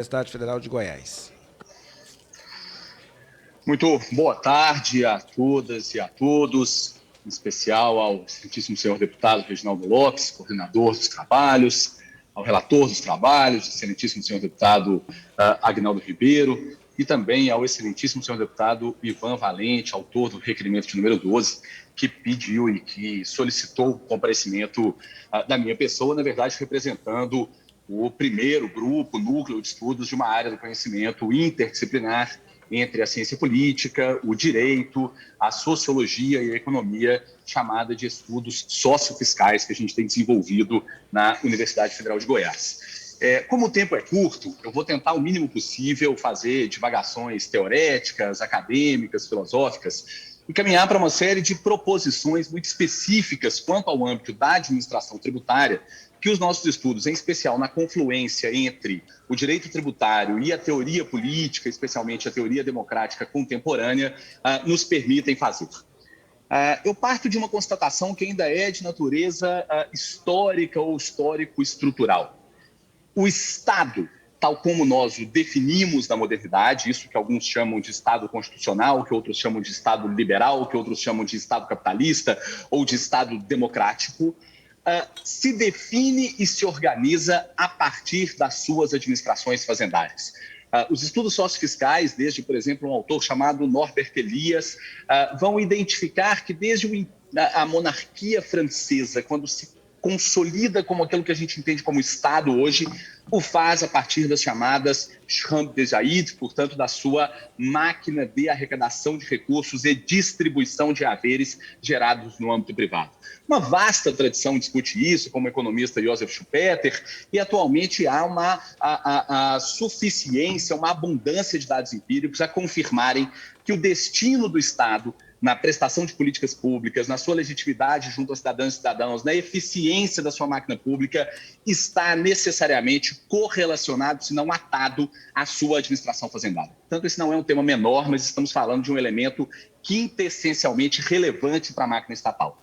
Universidade Federal de Goiás. Muito boa tarde a todas e a todos, em especial ao excelentíssimo senhor deputado Reginaldo Lopes, coordenador dos trabalhos, ao relator dos trabalhos, excelentíssimo senhor deputado Agnaldo Ribeiro, e também ao excelentíssimo senhor deputado Ivan Valente, autor do requerimento de número 12, que pediu e que solicitou o comparecimento da minha pessoa, na verdade representando o primeiro grupo, núcleo de estudos de uma área do conhecimento interdisciplinar entre a ciência política, o direito, a sociologia e a economia, chamada de estudos sociofiscais, que a gente tem desenvolvido na Universidade Federal de Goiás. Como o tempo é curto, eu vou tentar o mínimo possível fazer divagações teoréticas, acadêmicas, filosóficas, e caminhar para uma série de proposições muito específicas quanto ao âmbito da administração tributária, que os nossos estudos, em especial na confluência entre o direito tributário e a teoria política, especialmente a teoria democrática contemporânea, nos permitem fazer. Eu parto de uma constatação que ainda é de natureza histórica ou histórico-estrutural. O Estado, tal como nós o definimos na modernidade, isso que alguns chamam de Estado constitucional, que outros chamam de Estado liberal, que outros chamam de Estado capitalista ou de Estado democrático, se define e se organiza a partir das suas administrações fazendárias. Os estudos sociofiscais, desde, por exemplo, um autor chamado Norbert Elias, vão identificar que desde a monarquia francesa, quando se consolida como aquilo que a gente entende como Estado hoje, o faz a partir das chamadas Chambre des Aides, portanto, da sua máquina de arrecadação de recursos e distribuição de haveres gerados no âmbito privado. Uma vasta tradição discute isso, como o economista Joseph Schumpeter, e atualmente há uma suficiência, uma abundância de dados empíricos a confirmarem que o destino do Estado na prestação de políticas públicas, na sua legitimidade junto aos cidadãs e cidadãos, na eficiência da sua máquina pública, está necessariamente correlacionado, se não atado, à sua administração fazendária. Portanto, esse não é um tema menor, mas estamos falando de um elemento quintessencialmente relevante para a máquina estatal.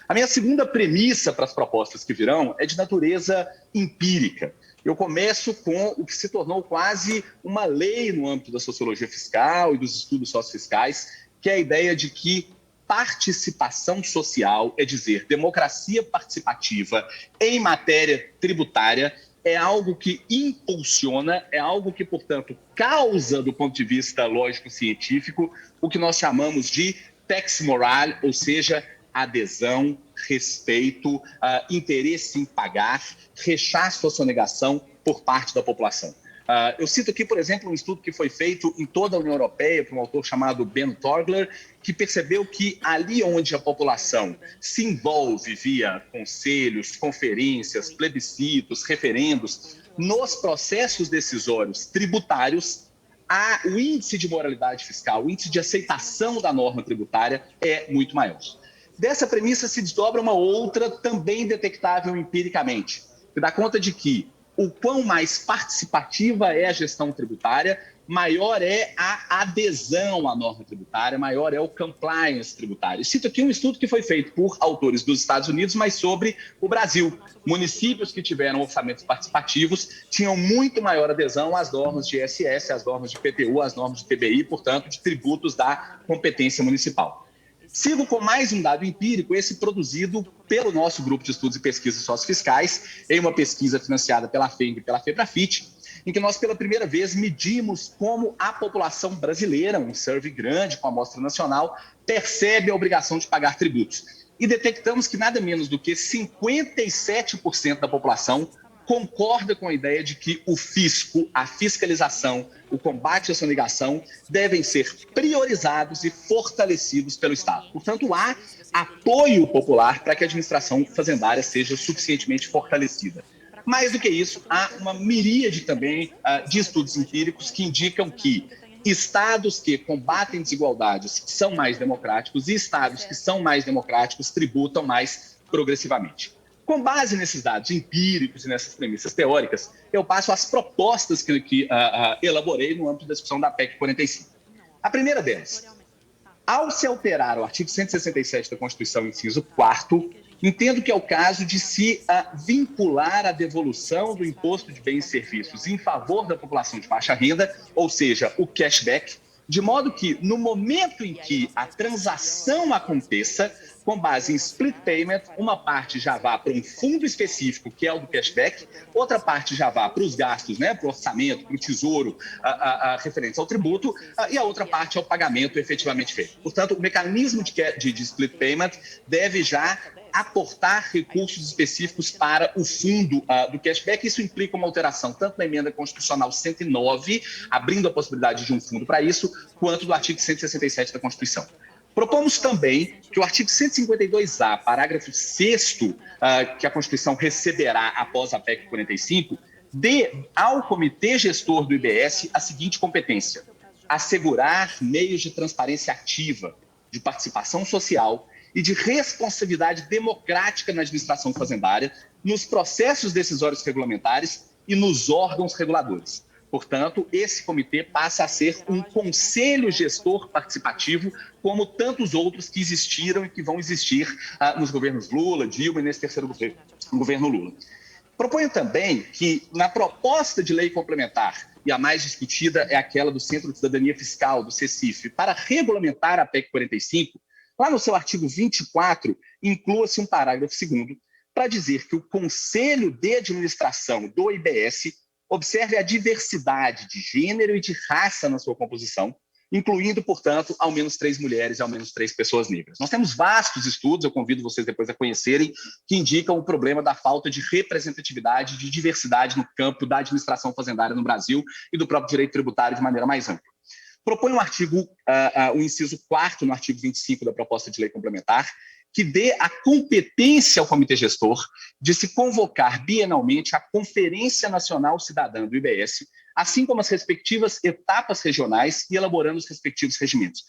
A minha segunda premissa para as propostas que virão é de natureza empírica. Eu começo com o que se tornou quase uma lei no âmbito da sociologia fiscal e dos estudos sociofiscais, que é a ideia de que participação social, é dizer, democracia participativa em matéria tributária, é algo que impulsiona, é algo que, portanto, causa, do ponto de vista lógico-científico, o que nós chamamos de tax moral, ou seja, adesão, respeito, interesse em pagar, rechaço à sonegação por parte da população. Eu cito aqui, por exemplo, um estudo que foi feito em toda a União Europeia por um autor chamado Ben Torgler, que percebeu que ali onde a população se envolve via conselhos, conferências, plebiscitos, referendos, nos processos decisórios tributários, o índice de moralidade fiscal, o índice de aceitação da norma tributária é muito maior. Dessa premissa se desdobra uma outra, também detectável empiricamente, que dá conta de que o quão mais participativa é a gestão tributária, maior é a adesão à norma tributária, maior é o compliance tributário. Cito aqui um estudo que foi feito por autores dos Estados Unidos, mas sobre o Brasil. Municípios que tiveram orçamentos participativos tinham muito maior adesão às normas de ISS, às normas de PTU, às normas de TBI, portanto, de tributos da competência municipal. Sigo com mais um dado empírico, esse produzido pelo nosso grupo de estudos e pesquisas sociofiscais, em uma pesquisa financiada pela FENG e pela FEBRAFIT, em que nós, pela primeira vez, medimos como a população brasileira, um survey grande com amostra nacional, percebe a obrigação de pagar tributos. E detectamos que nada menos do que 57% da população concorda com a ideia de que o fisco, a fiscalização, o combate à sonegação devem ser priorizados e fortalecidos pelo Estado. Portanto, há apoio popular para que a administração fazendária seja suficientemente fortalecida. Mais do que isso, há uma miríade também de estudos empíricos que indicam que estados que combatem desigualdades são mais democráticos e estados que são mais democráticos tributam mais progressivamente. Com base nesses dados empíricos e nessas premissas teóricas, eu passo às propostas que elaborei no âmbito da discussão da PEC 45. A primeira delas, ao se alterar o artigo 167 da Constituição, inciso 4º, Entendo que é o caso de se vincular a devolução do imposto de bens e serviços em favor da população de baixa renda, ou seja, o cashback, de modo que, no momento em que a transação aconteça, com base em split payment, uma parte já vá para um fundo específico, que é o do cashback, outra parte já vá para os gastos, né, para o orçamento, para o tesouro, referentes ao tributo, e a outra parte ao pagamento efetivamente feito. Portanto, o mecanismo de split payment deve já aportar recursos específicos para o fundo do cashback. Isso implica uma alteração tanto na emenda constitucional 109, abrindo a possibilidade de um fundo para isso, quanto do artigo 167 da Constituição. Propomos também que o artigo 152A, parágrafo 6º, que a Constituição receberá após a PEC 45, dê ao Comitê Gestor do IBS a seguinte competência: assegurar meios de transparência ativa, de participação social e de responsabilidade democrática na administração fazendária, nos processos decisórios regulamentares e nos órgãos reguladores. Portanto, esse comitê passa a ser um conselho gestor participativo, como tantos outros que existiram e que vão existir nos governos Lula, Dilma e nesse terceiro governo Lula. Proponho também que, na proposta de lei complementar, e a mais discutida é aquela do Centro de Cidadania Fiscal, do CECIF, para regulamentar a PEC 45, lá no seu artigo 24, inclua-se um parágrafo 2º para dizer que o Conselho de Administração do IBS observe a diversidade de gênero e de raça na sua composição, incluindo, portanto, ao menos 3 mulheres e ao menos 3 pessoas negras. Nós temos vastos estudos, eu convido vocês depois a conhecerem, que indicam o problema da falta de representatividade, de diversidade no campo da administração fazendária no Brasil e do próprio direito tributário de maneira mais ampla. Propõe o inciso 4º no artigo 25 da proposta de lei complementar, que dê a competência ao Comitê Gestor de se convocar bienalmente a Conferência Nacional Cidadã do IBS, assim como as respectivas etapas regionais e elaborando os respectivos regimentos.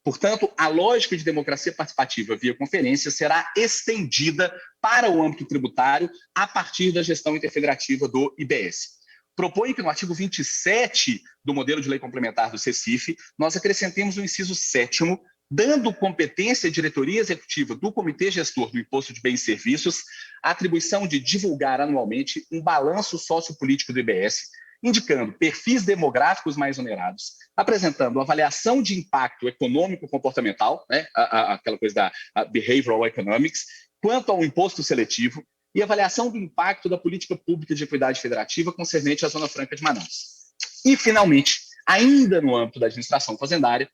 Portanto, a lógica de democracia participativa via conferência será estendida para o âmbito tributário a partir da gestão interfederativa do IBS. Propõe que no artigo 27 do modelo de lei complementar do CECIF, nós acrescentemos o inciso 7º, dando competência à diretoria executiva do Comitê Gestor do Imposto de Bens e Serviços a atribuição de divulgar anualmente um balanço sociopolítico do IBS, indicando perfis demográficos mais onerados, apresentando avaliação de impacto econômico-comportamental, né, aquela coisa da behavioral economics, quanto ao imposto seletivo, e avaliação do impacto da política pública de equidade federativa concernente à Zona Franca de Manaus. E, finalmente, ainda no âmbito da administração fazendária,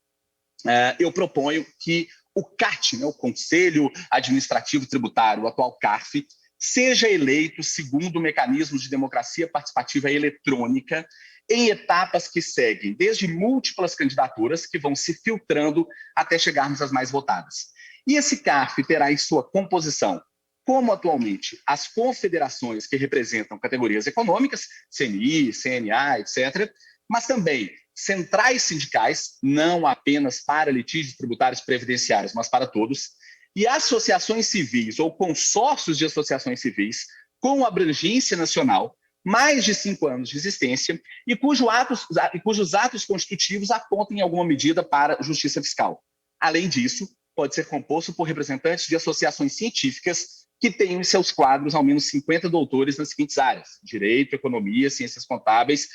eu proponho que o CAT, né, o Conselho Administrativo Tributário, o atual CARF, seja eleito segundo mecanismos de democracia participativa eletrônica em etapas que seguem desde múltiplas candidaturas que vão se filtrando até chegarmos às mais votadas. E esse CARF terá em sua composição, como atualmente, as confederações que representam categorias econômicas, CNI, CNA, etc., mas também centrais sindicais, não apenas para litígios tributários previdenciários, mas para todos, e associações civis ou consórcios de associações civis com abrangência nacional, mais de 5 anos de existência, e cujos atos constitutivos apontem em alguma medida para a justiça fiscal. Além disso, pode ser composto por representantes de associações científicas que tenham em seus quadros ao menos 50 doutores nas seguintes áreas: direito, economia, ciências contábeis,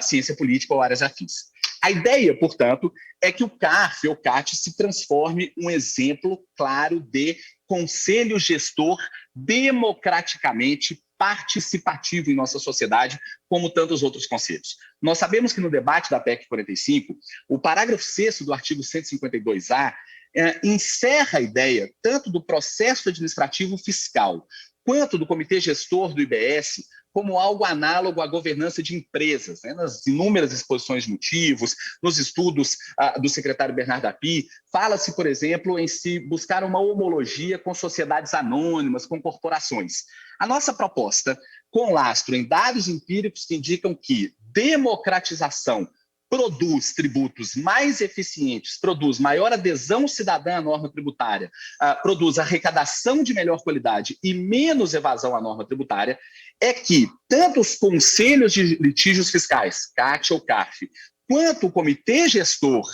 ciência política ou áreas afins. A ideia, portanto, é que o CARF ou CAT se transforme um exemplo claro de conselho gestor democraticamente participativo em nossa sociedade, como tantos outros conselhos. Nós sabemos que no debate da PEC 45, o parágrafo 6º do artigo 152A encerra a ideia tanto do processo administrativo fiscal quanto do comitê gestor do IBS como algo análogo à governança de empresas, né? Nas inúmeras exposições de motivos, nos estudos do secretário Bernardo Api, fala-se, por exemplo, em se buscar uma homologia com sociedades anônimas, com corporações. A nossa proposta, com lastro em dados empíricos que indicam que democratização produz tributos mais eficientes, produz maior adesão cidadã à norma tributária, produz arrecadação de melhor qualidade e menos evasão à norma tributária, é que tanto os conselhos de litígios fiscais, CAT ou CARF, quanto o comitê gestor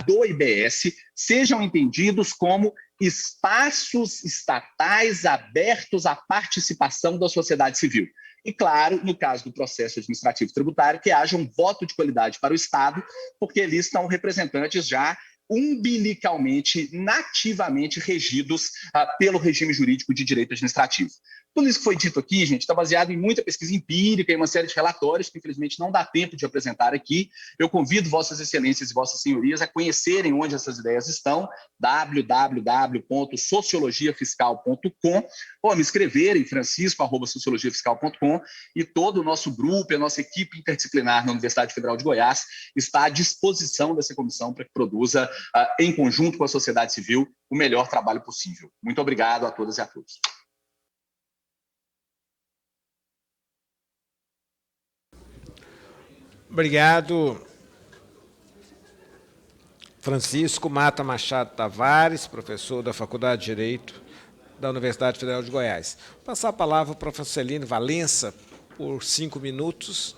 do IBS sejam entendidos como espaços estatais abertos à participação da sociedade civil. E, claro, no caso do processo administrativo tributário, que haja um voto de qualidade para o Estado, porque ali estão representantes já umbilicalmente, nativamente regidos pelo regime jurídico de direito administrativo. Tudo isso que foi dito aqui, gente, está baseado em muita pesquisa empírica e uma série de relatórios que, infelizmente, não dá tempo de apresentar aqui. Eu convido Vossas Excelências e Vossas Senhorias a conhecerem onde essas ideias estão, www.sociologiafiscal.com, ou me escreverem, francisco@sociologiafiscal.com, e todo o nosso grupo, a nossa equipe interdisciplinar na Universidade Federal de Goiás está à disposição dessa comissão para que produza, em conjunto com a sociedade civil, o melhor trabalho possível. Muito obrigado a todas e a todos. Obrigado, Francisco Mata Machado Tavares, professor da Faculdade de Direito da Universidade Federal de Goiás. Vou passar a palavra ao professor Celino Valença por 5 minutos.